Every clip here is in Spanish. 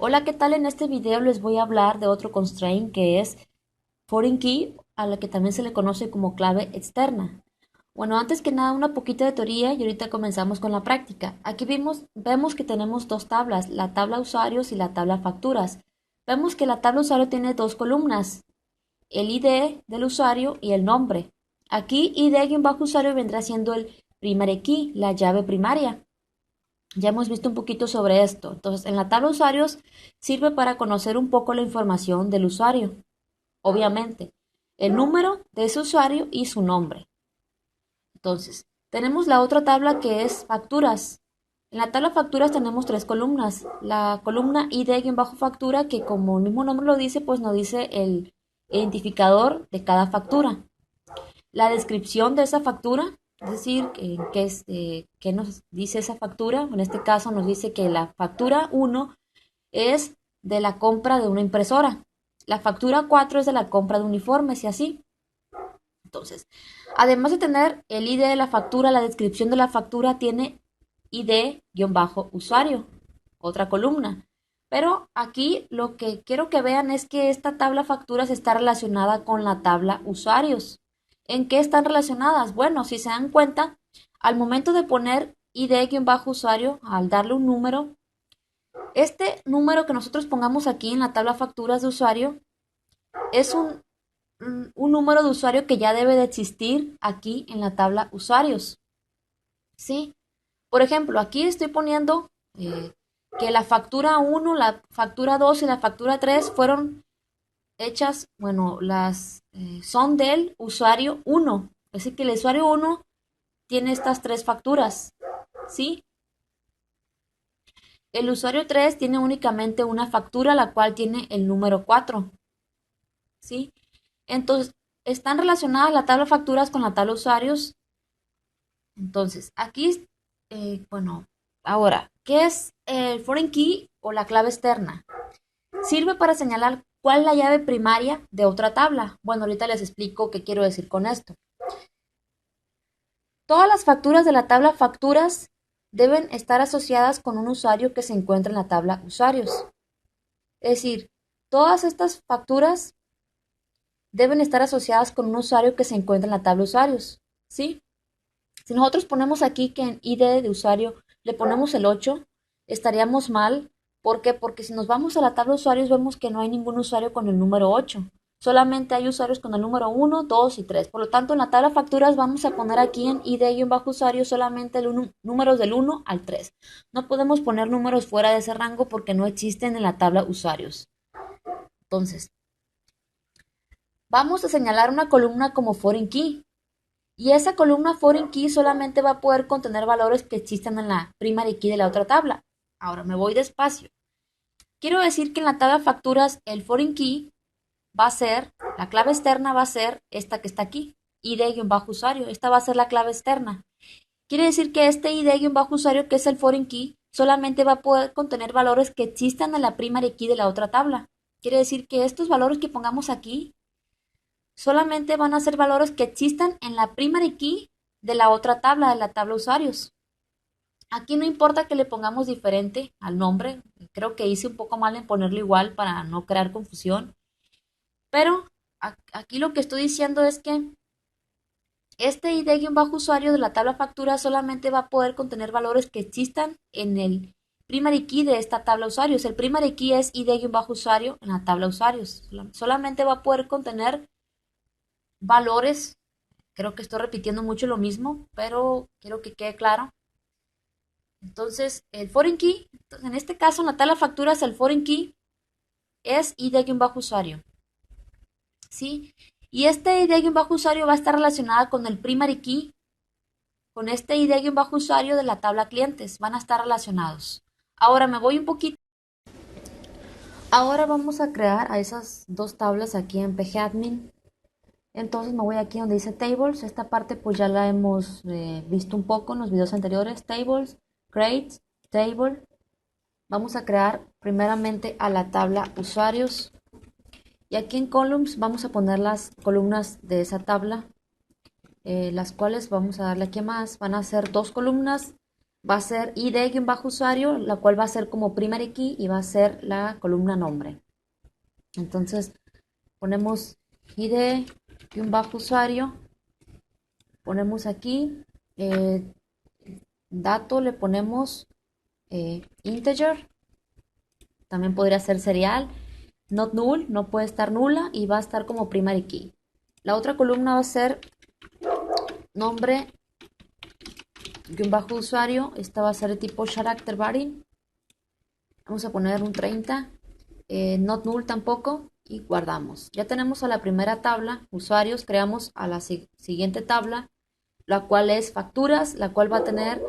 Hola, ¿qué tal? En este video les voy a hablar de otro constraint que es foreign key, a la que también se le conoce como clave externa. Bueno, antes que nada, una poquita de teoría y ahorita comenzamos con la práctica. Aquí vemos que tenemos dos tablas, la tabla usuarios y la tabla facturas. Vemos que la tabla usuario tiene dos columnas, el ID del usuario y el nombre. Aquí ID-usuario vendrá siendo el primary key, la llave primaria. Ya hemos visto un poquito sobre esto. Entonces, en la tabla usuarios sirve para conocer un poco la información del usuario. Obviamente, el número de ese usuario y su nombre. Entonces, tenemos la otra tabla que es facturas. En la tabla facturas tenemos tres columnas. La columna ID-factura, que como el mismo nombre lo dice, pues nos dice el identificador de cada factura. La descripción de esa factura, es decir, qué nos dice esa factura. En este caso nos dice que la factura 1 es de la compra de una impresora. La factura 4 es de la compra de uniformes y así. Entonces, además de tener el ID de la factura, la descripción de la factura tiene ID-usuario, otra columna. Pero aquí lo que quiero que vean es que esta tabla facturas está relacionada con la tabla usuarios. ¿En qué están relacionadas? Bueno, si se dan cuenta, al momento de poner ID-usuario, al darle un número, este número que nosotros pongamos aquí en la tabla facturas de usuario es un número de usuario que ya debe de existir aquí en la tabla usuarios. ¿Sí? Por ejemplo, aquí estoy poniendo que la factura 1, la factura 2 y la factura 3 fueron hechas, bueno, las son del usuario 1. Es decir, que el usuario 1 tiene estas tres facturas. ¿Sí? El usuario 3 tiene únicamente una factura, la cual tiene el número 4. ¿Sí? Entonces, están relacionadas la tabla facturas con la tabla usuarios. Entonces, aquí, bueno, ahora, ¿qué es el foreign key o la clave externa? Sirve para señalar cuál es la llave primaria de otra tabla. Bueno, ahorita les explico qué quiero decir con esto. Todas las facturas de la tabla facturas deben estar asociadas con un usuario que se encuentra en la tabla usuarios. Es decir, todas estas facturas deben estar asociadas con un usuario que se encuentra en la tabla usuarios. ¿Sí? Si nosotros ponemos aquí que en ID de usuario le ponemos el 8, estaríamos mal. ¿Por qué? Porque si nos vamos a la tabla de usuarios vemos que no hay ningún usuario con el número 8. Solamente hay usuarios con el número 1, 2 y 3. Por lo tanto, en la tabla de facturas vamos a poner aquí en ID-usuario solamente números del 1 al 3. No podemos poner números fuera de ese rango porque no existen en la tabla usuarios. Entonces, vamos a señalar una columna como foreign key. Y esa columna foreign key solamente va a poder contener valores que existan en la primary key de la otra tabla. Ahora me voy despacio. Quiero decir que en la tabla facturas el foreign key va a ser, la clave externa va a ser esta que está aquí, ID-usuario. Esta va a ser la clave externa. Quiere decir que este ID-usuario, que es el foreign key, solamente va a poder contener valores que existan en la primary key de la otra tabla. Quiere decir que estos valores que pongamos aquí solamente van a ser valores que existan en la primary key de la otra tabla, de la tabla usuarios. Aquí no importa que le pongamos diferente al nombre, creo que hice un poco mal en ponerlo igual para no crear confusión, pero aquí lo que estoy diciendo es que este ID-usuario de la tabla factura solamente va a poder contener valores que existan en el primary key de esta tabla usuarios. El primary key es ID-usuario en la tabla usuarios. Solamente va a poder contener valores. Creo que estoy repitiendo mucho lo mismo, pero quiero que quede claro. Entonces, el foreign key, en este caso en la tabla de facturas, el foreign key es ID-usuario. ¿Sí? Y este ID-usuario va a estar relacionada con el primary key, con este ID-usuario de la tabla clientes. Van a estar relacionados. Ahora me voy un poquito. Ahora vamos a crear a esas dos tablas aquí en pgadmin. Entonces me voy aquí donde dice tables. Esta parte pues ya la hemos visto un poco en los videos anteriores. Tables, create, table. Vamos a crear primeramente a la tabla usuarios. Y aquí en columns vamos a poner las columnas de esa tabla. Las cuales vamos a darle aquí más. Van a ser dos columnas va a ser id-usuario, la cual va a ser como primary key y va a ser la columna nombre. Entonces ponemos id-usuario, ponemos aquí dato, le ponemos integer, también podría ser serial, not null, no puede estar nula y va a estar como primary key. La otra columna va a ser nombre bajo usuario, esta va a ser de tipo character variant, vamos a poner un 30, not null tampoco y guardamos. Ya tenemos a la primera tabla, usuarios, creamos a la siguiente tabla, la cual es facturas, la cual va a tener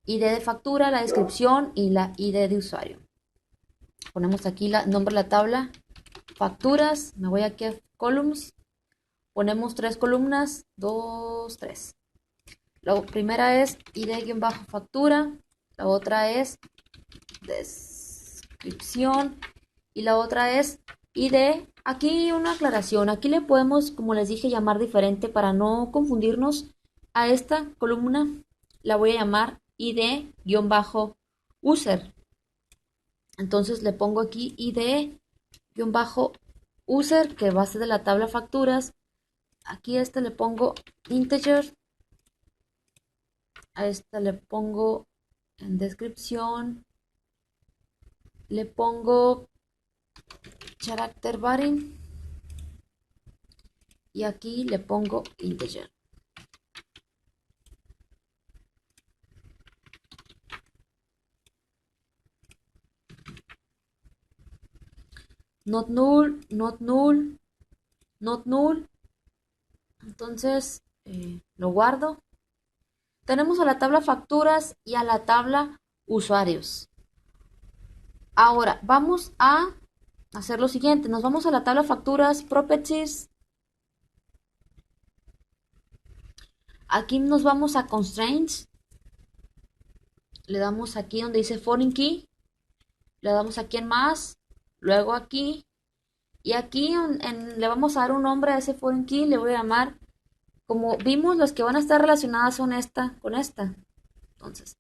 ID de factura, la descripción y la ID de usuario. Ponemos aquí el nombre de la tabla, facturas, me voy aquí a columns, ponemos 3 columnas, 2, 3. La primera es ID-factura, la otra es descripción y la otra es ID. Aquí una aclaración, aquí le podemos, como les dije, llamar diferente para no confundirnos. A esta columna la voy a llamar ID-user. Entonces le pongo aquí ID-user, que va a ser de la tabla facturas. Aquí a este le pongo integer. A esta le pongo en descripción. Le pongo character variant. Y aquí le pongo integer. Not null, not null, not null. Entonces lo guardo. Tenemos a la tabla facturas y a la tabla usuarios. Ahora vamos a hacer lo siguiente. Nos vamos a la tabla facturas, properties. Aquí nos vamos a constraints. Le damos aquí donde dice foreign key. Le damos aquí en más. Luego aquí. Y aquí le vamos a dar un nombre a ese foreign key. Le voy a llamar, como vimos, los que van a estar relacionadas son esta con esta. Entonces,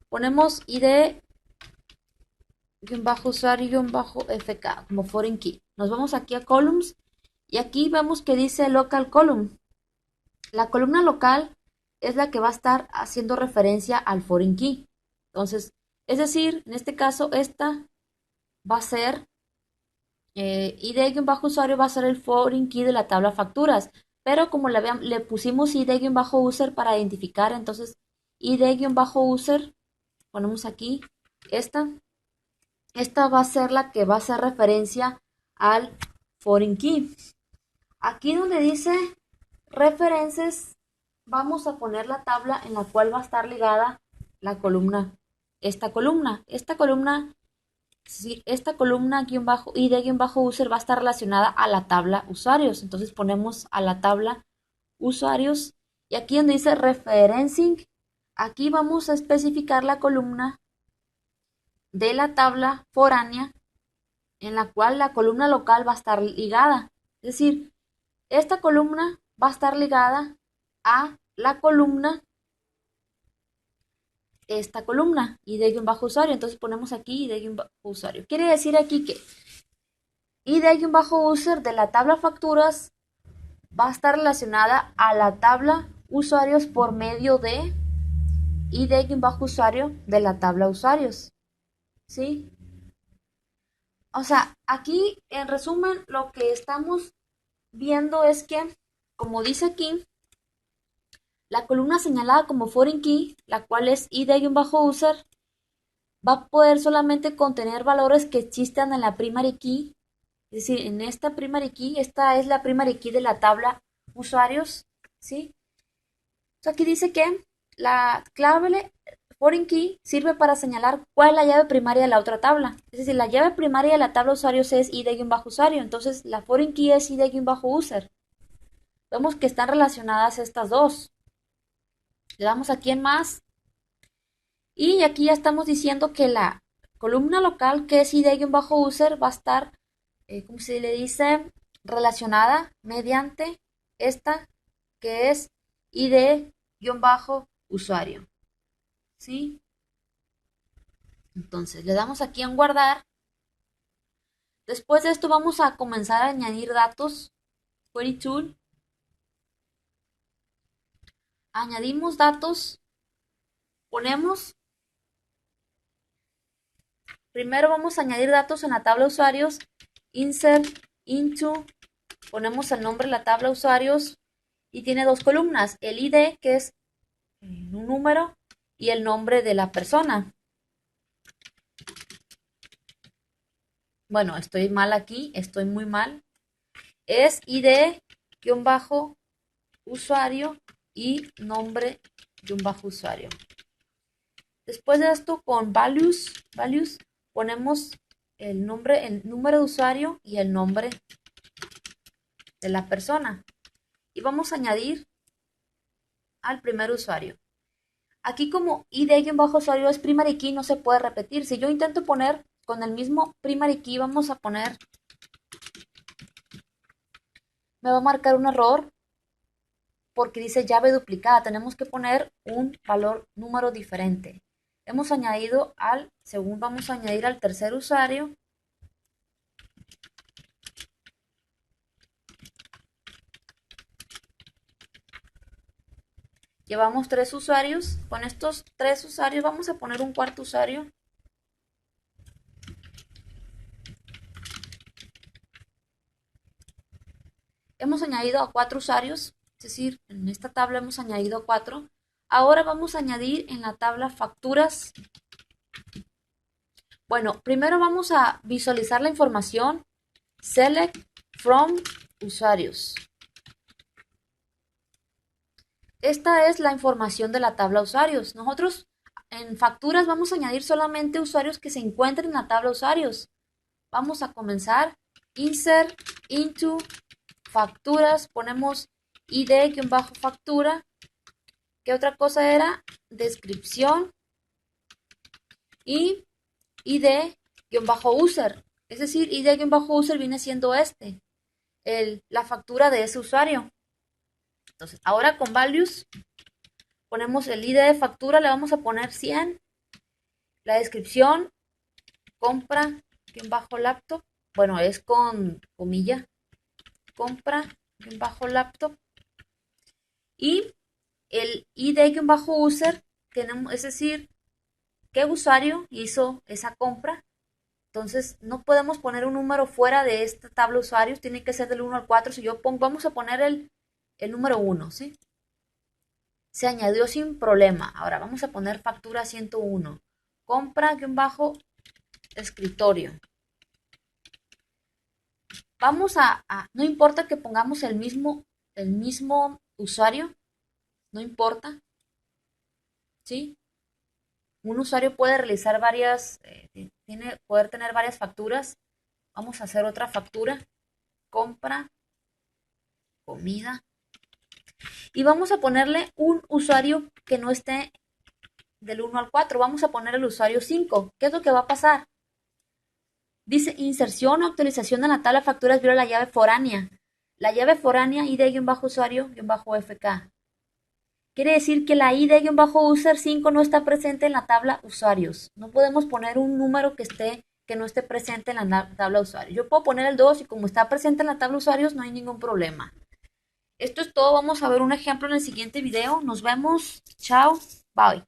ponemos id-usuario-fk como foreign key. Nos vamos aquí a columns y aquí vemos que dice local column. La columna local es la que va a estar haciendo referencia al foreign key. Entonces, es decir, en este caso, esta va a ser id-usuario va a ser el foreign key de la tabla facturas. Pero como le pusimos id-user para identificar, entonces id-user, ponemos aquí esta. Esta va a ser la que va a hacer referencia al foreign key. Aquí donde dice references, vamos a poner la tabla en la cual va a estar ligada la columna. Esta columna, id-user va a estar relacionada a la tabla usuarios. Entonces ponemos a la tabla usuarios y aquí donde dice referencing, aquí vamos a especificar la columna de la tabla foránea en la cual la columna local va a estar ligada. Es decir, esta columna va a estar ligada a la columna, esta columna, id-usuario. Entonces ponemos aquí id-usuario. Quiere decir aquí que id-user de la tabla facturas va a estar relacionada a la tabla usuarios por medio de id-usuario de la tabla usuarios. ¿Sí? O sea, aquí en resumen lo que estamos viendo es que, como dice aquí, la columna señalada como foreign key, la cual es id-user, va a poder solamente contener valores que existan en la primary key. Es decir, en esta primary key, esta es la primary key de la tabla usuarios, ¿sí? Entonces aquí dice que la clave foreign key sirve para señalar cuál es la llave primaria de la otra tabla. Es decir, la llave primaria de la tabla usuarios es id-usuario, entonces la foreign key es id-user. Vemos que están relacionadas estas dos. Le damos aquí en más. Y aquí ya estamos diciendo que la columna local, que es id-user, va a estar, como se le dice, relacionada mediante esta, que es id-usuario. ¿Sí? Entonces le damos aquí en guardar. Después de esto vamos a comenzar a añadir datos. Query Tool. Añadimos datos. Ponemos. Primero vamos a añadir datos en la tabla usuarios. Insert into. Ponemos el nombre de la tabla usuarios. Y tiene dos columnas. El ID, que es un número, y el nombre de la persona. Bueno, estoy mal aquí. Estoy muy mal. Es ID-usuario y nombre-usuario. Después de esto, con values ponemos el número de usuario y el nombre de la persona. Y vamos a añadir al primer usuario. Aquí como ID-usuario es primary key, no se puede repetir. Si yo intento poner con el mismo primary key, vamos a poner, me va a marcar un error porque dice llave duplicada. Tenemos que poner un número diferente. Hemos añadido vamos a añadir al tercer usuario. Llevamos 3 usuarios. Con estos 3 usuarios vamos a poner un cuarto usuario. Hemos añadido a 4 usuarios, es decir, en esta tabla hemos añadido 4. Ahora vamos a añadir en la tabla facturas. Bueno, primero vamos a visualizar la información. Select from usuarios. Esta es la información de la tabla usuarios. Nosotros en facturas vamos a añadir solamente usuarios que se encuentren en la tabla usuarios. Vamos a comenzar. Insert into facturas. Ponemos ID-factura. ¿Qué otra cosa era? Descripción. Y ID-user. Es decir, ID-user viene siendo la factura de ese usuario. Entonces, ahora con values ponemos el ID de factura, le vamos a poner 100. La descripción, compra-laptop. Bueno, es con comilla. Compra-laptop. Y el ID-user, es decir, qué usuario hizo esa compra. Entonces, no podemos poner un número fuera de esta tabla de usuarios, tiene que ser del 1 al 4. Si yo vamos a poner el número 1, ¿sí? Se añadió sin problema. Ahora vamos a poner factura 101. Compra-escritorio. Vamos no importa que pongamos el mismo usuario, no importa, ¿sí? Un usuario puede realizar poder tener varias facturas. Vamos a hacer otra factura. Compra, comida. Y vamos a ponerle un usuario que no esté del 1 al 4. Vamos a poner el usuario 5. ¿Qué es lo que va a pasar? Dice inserción o actualización en la tabla de facturas viola la llave foránea. La llave foránea ID-usuario-FK. Quiere decir que la ID-user 5 no está presente en la tabla usuarios. No podemos poner un número que no esté presente en la tabla usuarios. Yo puedo poner el 2 y como está presente en la tabla usuarios no hay ningún problema. Esto es todo. Vamos a ver un ejemplo en el siguiente video. Nos vemos. Chao. Bye.